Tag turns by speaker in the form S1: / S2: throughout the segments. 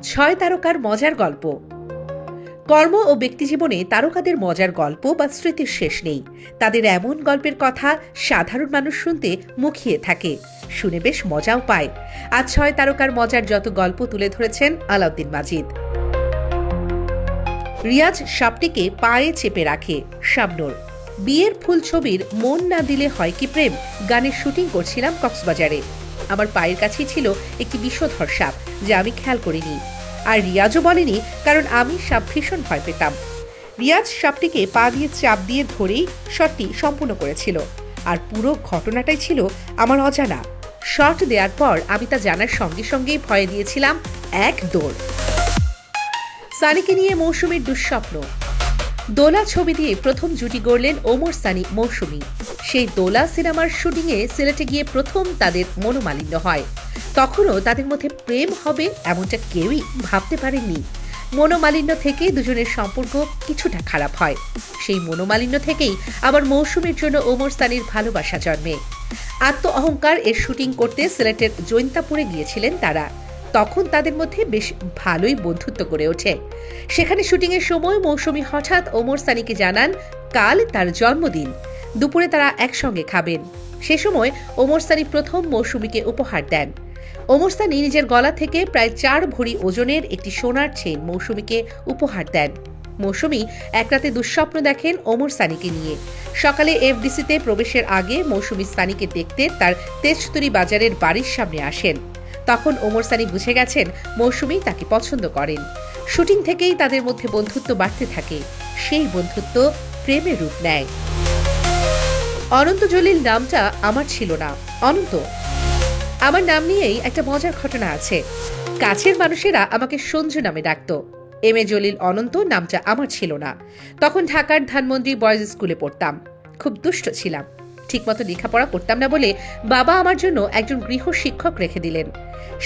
S1: ছয় তারকার মজার গল্প। কর্ম ও ব্যক্তিজীবনে তারকাদের মজার গল্প বা স্মৃতির শেষ নেই। তাদের এমন গল্পের কথা সাধারণ মানুষ শুনতে মুখিয়ে থাকে, শুনে বেশ মজাও পায়। আজ ছয় তারকার মজার যত গল্প তুলে ধরেছেন আলাউদ্দিন মাজিদ। রিয়াজ সাপটিকে পায়ে চেপে রাখে। শাবনূর, বিয়ের ফুল ছবির মন না দিলে হয় কি প্রেম গানের শুটিং করছিলাম কক্সবাজারে। আমার পায়ের কাছেই ছিল একটি বিষধর সাপ, যা আমি খেয়াল করিনি। আর রিয়াজও বলেনি, কারণ আমি সাপ ভীষণ ভয় পেতাম। রিয়াজ সাপটিকে পা দিয়ে চাপ দিয়ে ধরেই শটটি সম্পূর্ণ করেছিল। আর পুরো ঘটনাটাই ছিল আমার অজানা। শট দেওয়ার পর আমি তা জানার সঙ্গে সঙ্গেই ভয়ে দিয়েছিলাম এক দৌড়। সানিকে নিয়ে মৌসুমীর দুঃস্বপ্ন। দোলা ছবি দিয়ে প্রথম জুটি গড়লেন ওমর সানি মৌসুমী। সেই দোলা সিনেমার শুটিংয়ে সিলেটে গিয়ে প্রথম তাদের মনোমালিন্য হয়। তখনও তাদের মধ্যে প্রেম হবে এমনটা কেউই ভাবতে পারেননি। মনোমালিন্য থেকে দুজনের সম্পর্ক কিছুটা খারাপ হয়। সেই মনোমালিন্য থেকেই আবার মৌসুমীর জন্য ওমর সানির ভালোবাসা জন্মে। আত্ম অহংকার এর শুটিং করতে সিলেটের জৈন্তাপুরে গিয়েছিলেন তারা। তখন তাদের মধ্যে বেশ ভালোই বন্ধুত্ব গড়ে ওঠে। সেখানে শুটিংয়ের সময় মৌসুমী হঠাৎ ওমর সানিকে জানান কাল তার জন্মদিন, দুপুরে তারা একসঙ্গে খাবেন। সে সময় ওমর সানি প্রথম মৌসুমীকে উপহার দেন। ওমর সানি নিজের গলা থেকে প্রায় 4 ভরি ওজনের একটি সোনার চেইন মৌসুমীকে উপহার দেন। মৌসুমী এক রাতে দুঃস্বপ্ন দেখেন ওমর সানিকে নিয়ে। সকালে এফডিসিতে প্রবেশের আগে মৌসুমী সানিকে দেখতে তার তেজতুরি বাজারের বাড়ির সামনে আসেন। তখন ওমর সানি বুঝে গেছেন মৌসুমী তাকে পছন্দ করেন। শুটিং থেকেই তাদের মধ্যে বন্ধুত্ব বাড়তে থাকে। সেই বন্ধুত্ব প্রেমে রূপ নেয়। অনন্ত জলিল নামটা আমার ছিল না। অনন্ত, আমার নাম নিয়েই একটা মজার ঘটনা আছে। কাছের মানুষেরা আমাকে সঞ্জু নামে ডাকত। এম এ জলিল অনন্ত নামটা আমার ছিল না। তখন ঢাকার ধানমন্ডি বয়েজ স্কুলে পড়তাম। খুব দুষ্ট ছিলাম। ঠিকমতো লেখাপড়া করতাম না বলে বাবা আমার জন্য একজন গৃহ শিক্ষক রেখে দিলেন।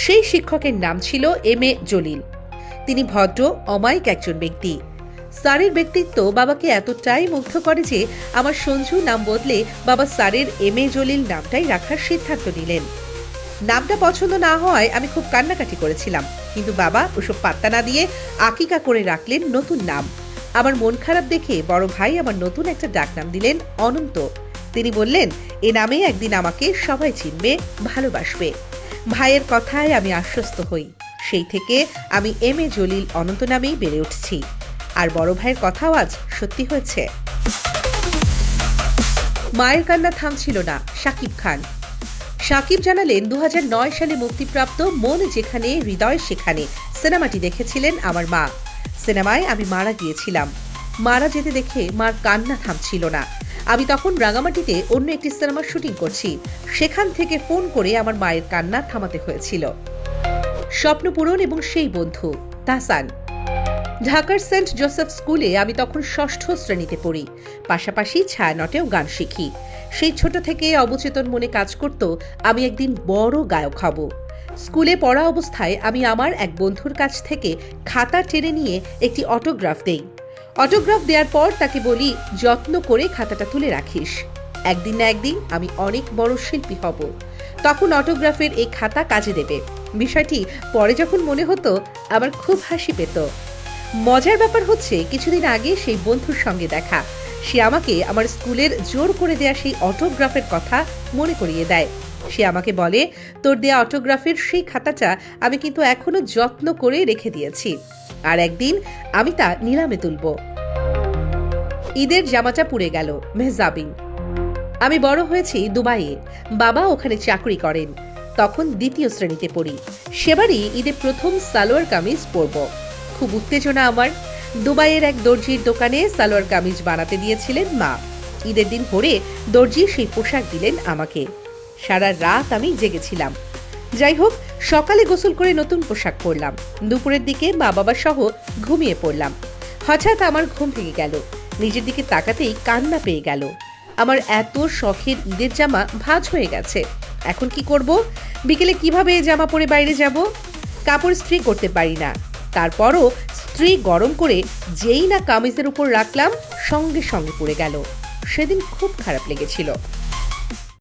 S1: সেই শিক্ষকের নাম ছিল এম এ জলিল। তিনি ভদ্র অমায়িক একজন ব্যক্তি। স্যারের ব্যক্তিত্ব বাবাকে এতটাই মুগ্ধ করে যে আমার সঞ্জু নাম বদলে বাবা স্যারের এম এ জলিল নামটাই রাখার সিদ্ধান্ত নিলেন। নামটা পছন্দ না হওয়ায় আমি খুব কান্নাকাটি করেছিলাম, কিন্তু বাবা ওসব পাত্তা না দিয়ে আকিকা করে রাখলেন নতুন নাম। আমার মন খারাপ দেখে বড় ভাই আমার নতুন একটা ডাকনাম দিলেন অনন্ত। তিনি বললেন এ নামে একদিন আমাকে সবাই চিনবে, ভালোবাসবে। ভাইয়ের কথায় আমি আশ্বস্ত হই। সেই থেকে আমি এম এ জলিল অনন্ত নামেই বেড়ে উঠছি। আর বড় ভাইয়ের কথাও আজ সত্যি হয়েছে। মায়ের কান্না থামছিল না। শাকিব খান। শাকিব জানালেন 2009 সালে মুক্তিপ্রাপ্ত মন যেখানে হৃদয় সেখানে সিনেমাটি দেখেছিলেন আমার মা। সিনেমায় আমি মারা গিয়েছিলাম। মারা যেতে দেখে মার কান্না থামছিল না। আমি তখন রাঙামাটিতে অন্য একটি সিনেমার শুটিং করছি। সেখান থেকে ফোন করে আমার মায়ের কান্না থামাতে হয়েছিল। স্বপ্নপূরণ এবং সেই বন্ধু তাহসান। ঢাকার সেন্ট জোসেফ স্কুলে আমি তখন 6ষ্ঠ শ্রেণীতে পড়ি। পাশাপাশি ছায়ানটেও গান শিখি। সেই ছোট থেকে অবচেতন মনে কাজ করত আমি একদিন বড় গায়ক হব। স্কুলে পড়া অবস্থায় আমি আমার এক বন্ধুর কাছ থেকে খাতা টেনে নিয়ে একটি অটোগ্রাফ দেই। অটোগ্রাফ দেওয়ার পর তাকে বলি যত্ন করে খাতাটা তুলে রাখিস, একদিন না একদিন আমি অনেক বড় শিল্পী হব। তখন অটোগ্রাফের এই খাতা কাজে দেবে। বিষয়টি পরে যখন মনে হতো আমার খুব হাসি পেত। মজার ব্যাপার হচ্ছে কিছুদিন আগে সেই বন্ধুর সঙ্গে দেখা। সে আমাকে আমার স্কুলের জোর করে দেয়া সেই অটোগ্রাফের কথা মনে করিয়ে দেয়। সে আমাকে বলে তোর দেয়া অটোগ্রাফের সেই খাতাটা আমি কিন্তু এখনো যত্ন করে রেখে দিয়েছি, আর একদিন আমি তা নিলামে তুলব। ঈদের জামাটা পুড়ে গেল। মেহজাবিন। আমি বড় হয়েছি দুবাইয়ে। বাবা ওখানে চাকরি করেন। তখন 2য় শ্রেণীতে পড়ি। সেবারই ঈদে প্রথম সালোয়ার কামিজ পরব। খুব উত্তেজনা আমার। দুবাইয়ের এক দর্জির দোকানে সালোয়ার কামিজ বানাতে দিয়েছিলেন মা। ঈদের দিন ভোরে দর্জি সেই পোশাক দিলেন আমাকে। সারা রাত আমি জেগেছিলাম। যাই হোক, সকালে গোসল করে নতুন পোশাক পরলাম। দুপুরের দিকে মা বাবা সহ ঘুমিয়ে পড়লাম। হঠাৎ আমার ঘুম ভেঙে গেল। নিজের দিকে তাকাতেই কান্না পেয়ে গেল। আমার এত শখের ঈদের জামা ভাঁজ হয়ে গেছে। এখন কি করব? বিকেলে কিভাবে জামা পরে বাইরে যাব? কাপড় ইস্ত্রি করতে পারি না। তারপরও ইস্ত্রি গরম করে যেই না কামিজের উপর রাখলাম, সঙ্গে সঙ্গে পড়ে গেল। সেদিন খুব খারাপ লেগেছিল।